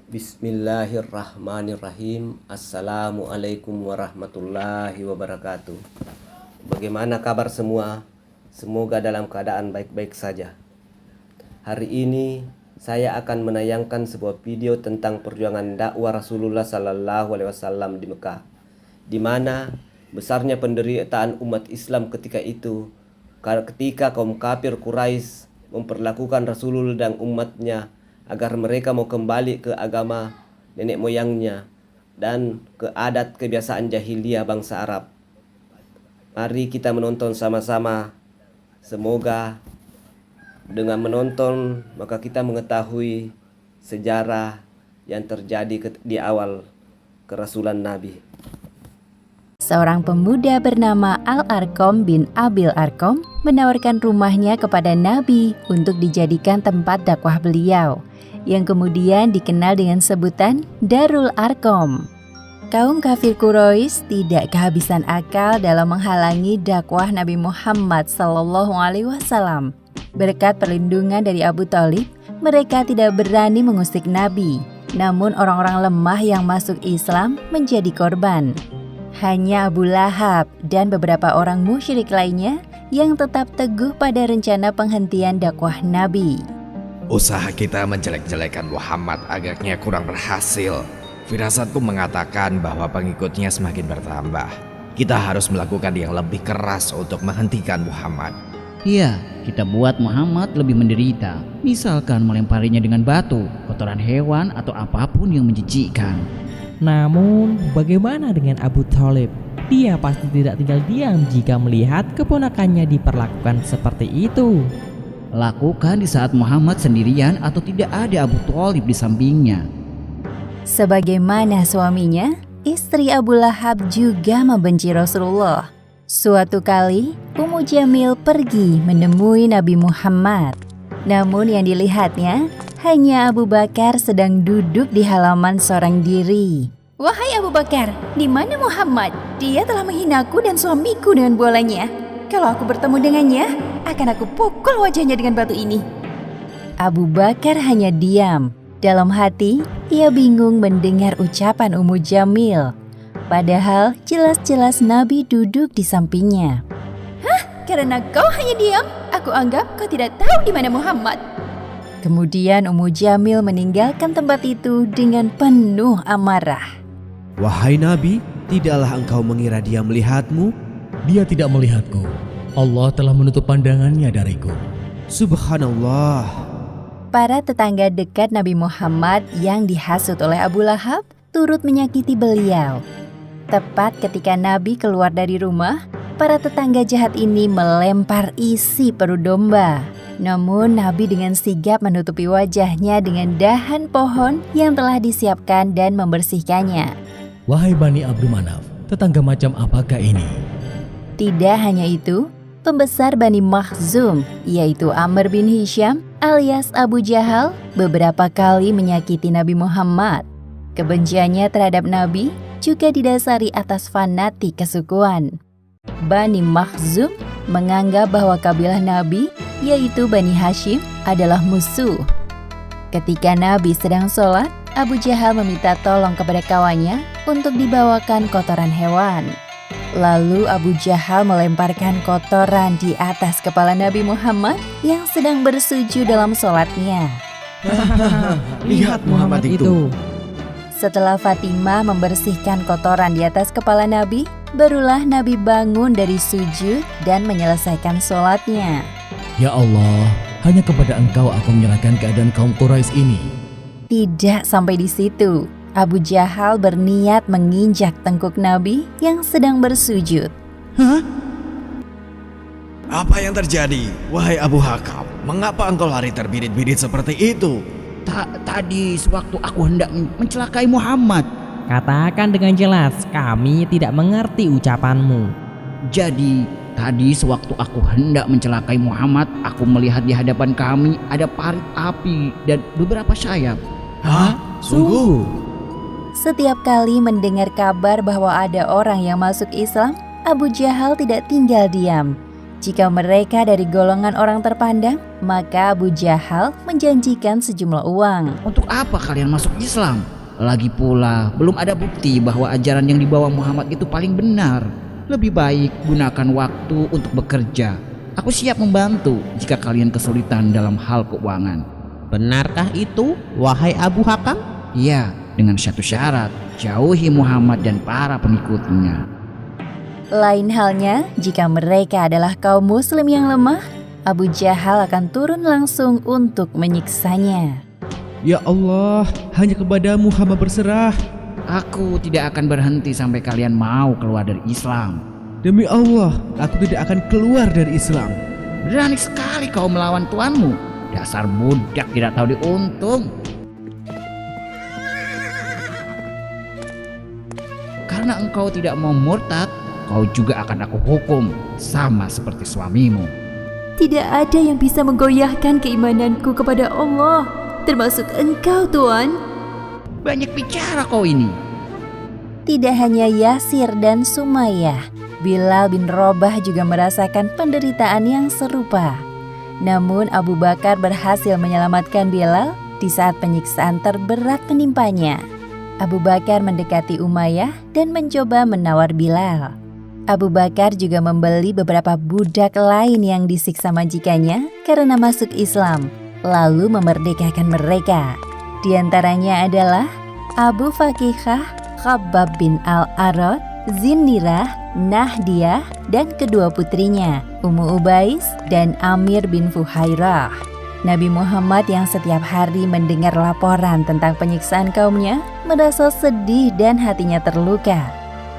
Bismillahirrahmanirrahim. Assalamualaikum warahmatullahi wabarakatuh. Bagaimana kabar semua? Semoga dalam keadaan baik-baik saja. Hari ini saya akan menayangkan sebuah video tentang perjuangan dakwah Rasulullah Sallallahu Alaihi Wasallam di Mekah, di mana besarnya penderitaan umat Islam ketika itu, ketika kaum kafir Quraisy memperlakukan Rasulullah dan umatnya agar mereka mau kembali ke agama nenek moyangnya dan ke adat kebiasaan jahiliyah bangsa Arab. Mari kita menonton sama-sama. Semoga dengan menonton maka kita mengetahui sejarah yang terjadi di awal kerasulan Nabi. Seorang pemuda bernama Al-Arqam bin Abil Arqam menawarkan rumahnya kepada Nabi untuk dijadikan tempat dakwah beliau, yang kemudian dikenal dengan sebutan Darul Arqam. Kaum kafir Quraisy tidak kehabisan akal dalam menghalangi dakwah Nabi Muhammad SAW. Berkat perlindungan dari Abu Thalib, mereka tidak berani mengusik Nabi. Namun orang-orang lemah yang masuk Islam menjadi korban. Hanya Abu Lahab dan beberapa orang musyrik lainnya yang tetap teguh pada rencana penghentian dakwah Nabi. Usaha kita menjelek-jelekan Muhammad agaknya kurang berhasil. Firasatku mengatakan bahwa pengikutnya semakin bertambah. Kita harus melakukan yang lebih keras untuk menghentikan Muhammad. Iya, kita buat Muhammad lebih menderita. Misalkan melemparinya dengan batu, kotoran hewan, atau apapun yang menjijikkan. Namun, bagaimana dengan Abu Thalib? Dia pasti tidak tinggal diam jika melihat keponakannya diperlakukan seperti itu. Lakukan di saat Muhammad sendirian atau tidak ada Abu Thalib di sampingnya. Sebagaimana suaminya, istri Abu Lahab juga membenci Rasulullah. Suatu kali, Ummu Jamil pergi menemui Nabi Muhammad. Namun yang dilihatnya hanya Abu Bakar sedang duduk di halaman sorang diri. "Wahai Abu Bakar, di mana Muhammad? Dia telah menghinaku dan suamiku dengan bolanya. Kalau aku bertemu dengannya, akan aku pukul wajahnya dengan batu ini." Abu Bakar hanya diam. Dalam hati, ia bingung mendengar ucapan Ummu Jamil. Padahal jelas-jelas Nabi duduk di sampingnya. "Hah? Karena kau hanya diam, aku anggap kau tidak tahu di mana Muhammad." Kemudian Ummu Jamil meninggalkan tempat itu dengan penuh amarah. "Wahai Nabi, tidaklah engkau mengira dia melihatmu?" Dia tidak melihatku. Allah telah menutup pandangannya dariku. Subhanallah. Para tetangga dekat Nabi Muhammad yang dihasut oleh Abu Lahab turut menyakiti beliau. Tepat ketika Nabi keluar dari rumah, para tetangga jahat ini melempar isi perut domba. Namun Nabi dengan sigap menutupi wajahnya dengan dahan pohon yang telah disiapkan dan membersihkannya. Wahai Bani Abdul Manaf, tetangga macam apakah ini? Tidak hanya itu, pembesar Bani Makhzum, yaitu Amr bin Hisham alias Abu Jahal, beberapa kali menyakiti Nabi Muhammad. Kebenciannya terhadap Nabi juga didasari atas fanatik kesukuan. Bani Makhzum menganggap bahwa kabilah Nabi, yaitu Bani Hashim, adalah musuh. Ketika Nabi sedang sholat, Abu Jahal meminta tolong kepada kawannya untuk dibawakan kotoran hewan. Lalu Abu Jahal melemparkan kotoran di atas kepala Nabi Muhammad yang sedang bersujud dalam sholatnya. Lihat Muhammad itu. Setelah Fatimah membersihkan kotoran di atas kepala Nabi, barulah Nabi bangun dari sujud dan menyelesaikan sholatnya. Ya Allah, hanya kepada Engkau aku menyerahkan keadaan kaum Quraisy ini. Tidak sampai di situ, Abu Jahal berniat menginjak tengkuk Nabi yang sedang bersujud. Hah? Apa yang terjadi? Wahai Abu Hakam, mengapa engkau lari terbirit-birit seperti itu? Tadi sewaktu aku hendak mencelakai Muhammad. Katakan dengan jelas, kami tidak mengerti ucapanmu. Jadi tadi sewaktu aku hendak mencelakai Muhammad, aku melihat di hadapan kami ada parit api dan beberapa sayap. Hah? Sungguh? Setiap kali mendengar kabar bahwa ada orang yang masuk Islam, Abu Jahal tidak tinggal diam. Jika mereka dari golongan orang terpandang, maka Abu Jahal menjanjikan sejumlah uang. Untuk apa kalian masuk Islam? Lagi pula, belum ada bukti bahwa ajaran yang dibawa Muhammad itu paling benar. Lebih baik gunakan waktu untuk bekerja. Aku siap membantu jika kalian kesulitan dalam hal keuangan. Benarkah itu, wahai Abu Hakam? Iya, dengan satu syarat, jauhi Muhammad dan para pengikutnya. Lain halnya, jika mereka adalah kaum muslim yang lemah, Abu Jahal akan turun langsung untuk menyiksanya. Ya Allah, hanya kepadamu hamba berserah. Aku tidak akan berhenti sampai kalian mau keluar dari Islam. Demi Allah, aku tidak akan keluar dari Islam. Berani sekali kau melawan tuanmu. Dasar budak tidak tahu diuntung. Karena engkau tidak mau murtad, kau juga akan aku hukum, sama seperti suamimu. Tidak ada yang bisa menggoyahkan keimananku kepada Allah, termasuk engkau, Tuan. Banyak bicara kau ini. Tidak hanya Yasir dan Sumayyah, Bilal bin Robah juga merasakan penderitaan yang serupa. Namun Abu Bakar berhasil menyelamatkan Bilal di saat penyiksaan terberat menimpanya. Abu Bakar mendekati Umayyah dan mencoba menawar Bilal. Abu Bakar juga membeli beberapa budak lain yang disiksa majikannya karena masuk Islam, lalu memerdekakan mereka. Di antaranya adalah Abu Fakihah, Khabbab bin Al-Arad, Zinnirah, Nahdiyah, dan kedua putrinya, Ummu Ubais dan Amir bin Fuhairah. Nabi Muhammad yang setiap hari mendengar laporan tentang penyiksaan kaumnya merasa sedih dan hatinya terluka.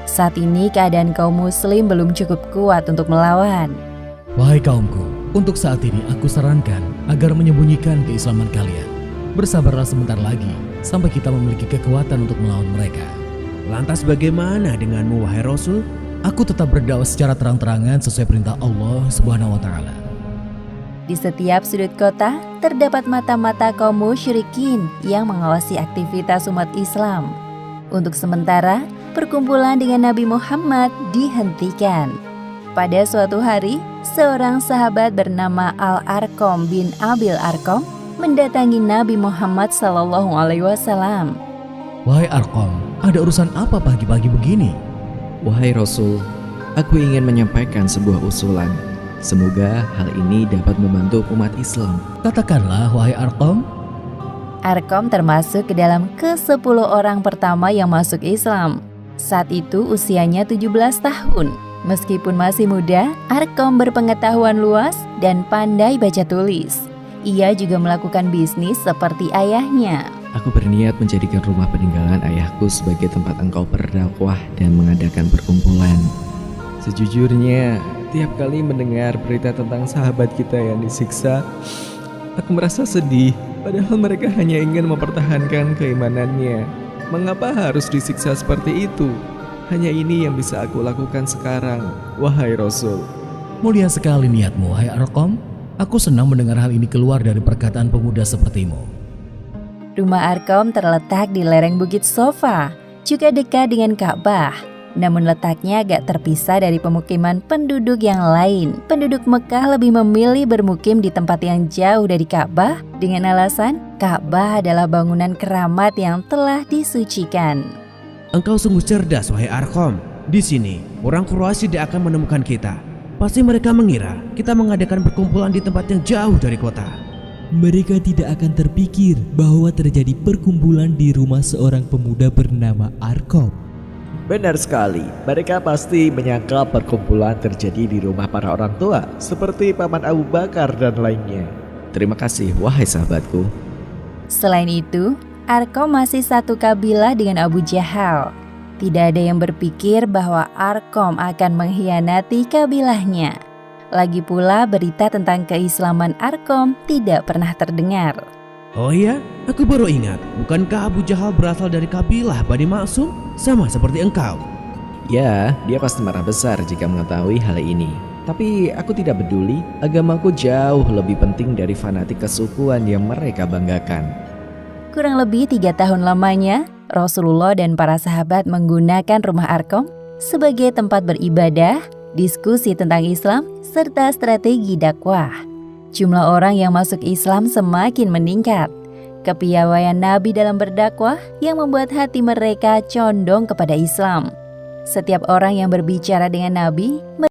Saat ini keadaan kaum muslim belum cukup kuat untuk melawan. Wahai kaumku, untuk saat ini aku sarankan agar menyembunyikan keislaman kalian. Bersabarlah sebentar lagi sampai kita memiliki kekuatan untuk melawan mereka. Lantas bagaimana denganmu, wahai Rasul? Aku tetap berdakwah secara terang-terangan sesuai perintah Allah Subhanahu wa taala. Di setiap sudut kota terdapat mata-mata kaum musyrikin yang mengawasi aktivitas umat Islam. Untuk sementara, perkumpulan dengan Nabi Muhammad dihentikan. Pada suatu hari, seorang sahabat bernama Al-Arqam bin Abil Arqam mendatangi Nabi Muhammad SAW. Wahai Arqam, ada urusan apa pagi-pagi begini? Wahai Rasul, aku ingin menyampaikan sebuah usulan. Semoga hal ini dapat membantu umat Islam. Katakanlah, wahai Arqam. Arqam termasuk ke dalam ke-10 orang pertama yang masuk Islam. Saat itu usianya 17 tahun. Meskipun masih muda, Arqam berpengetahuan luas dan pandai baca tulis. Ia juga melakukan bisnis seperti ayahnya. Aku berniat menjadikan rumah peninggalan ayahku sebagai tempat engkau berdakwah dan mengadakan perkumpulan. Sejujurnya, tiap kali mendengar berita tentang sahabat kita yang disiksa, aku merasa sedih. Padahal mereka hanya ingin mempertahankan keimanannya. Mengapa harus disiksa seperti itu? Hanya ini yang bisa aku lakukan sekarang, wahai Rasul. Mulia sekali niatmu, wahai Arqam. Aku senang mendengar hal ini keluar dari perkataan pemuda sepertimu. Rumah Arqam terletak di lereng Bukit Sofa, juga dekat dengan Ka'bah. Namun letaknya agak terpisah dari pemukiman penduduk yang lain. Penduduk Mekah lebih memilih bermukim di tempat yang jauh dari Ka'bah dengan alasan Ka'bah adalah bangunan keramat yang telah disucikan. Engkau sungguh cerdas, wahai Arqam. Di sini, orang Quraisy tidak akan menemukan kita. Pasti mereka mengira kita mengadakan perkumpulan di tempat yang jauh dari kota. Mereka tidak akan terpikir bahwa terjadi perkumpulan di rumah seorang pemuda bernama Arqam. Benar sekali, mereka pasti menyangka perkumpulan terjadi di rumah para orang tua, seperti Paman Abu Bakar dan lainnya. Terima kasih, wahai sahabatku. Selain itu, Arqam masih satu kabilah dengan Abu Jahal. Tidak ada yang berpikir bahwa Arqam akan mengkhianati kabilahnya. Lagi pula berita tentang keislaman Arqam tidak pernah terdengar. Oh iya, aku baru ingat. Bukankah Abu Jahal berasal dari kabilah Bani Maksum? Sama seperti engkau. Ya, dia pasti marah besar jika mengetahui hal ini. Tapi aku tidak peduli, agamaku jauh lebih penting dari fanatik kesukuan yang mereka banggakan. Kurang lebih 3 tahun lamanya, Rasulullah dan para sahabat menggunakan rumah Arqam sebagai tempat beribadah, diskusi tentang Islam, serta strategi dakwah. Jumlah orang yang masuk Islam semakin meningkat. Kepiawaian Nabi dalam berdakwah yang membuat hati mereka condong kepada Islam. Setiap orang yang berbicara dengan Nabi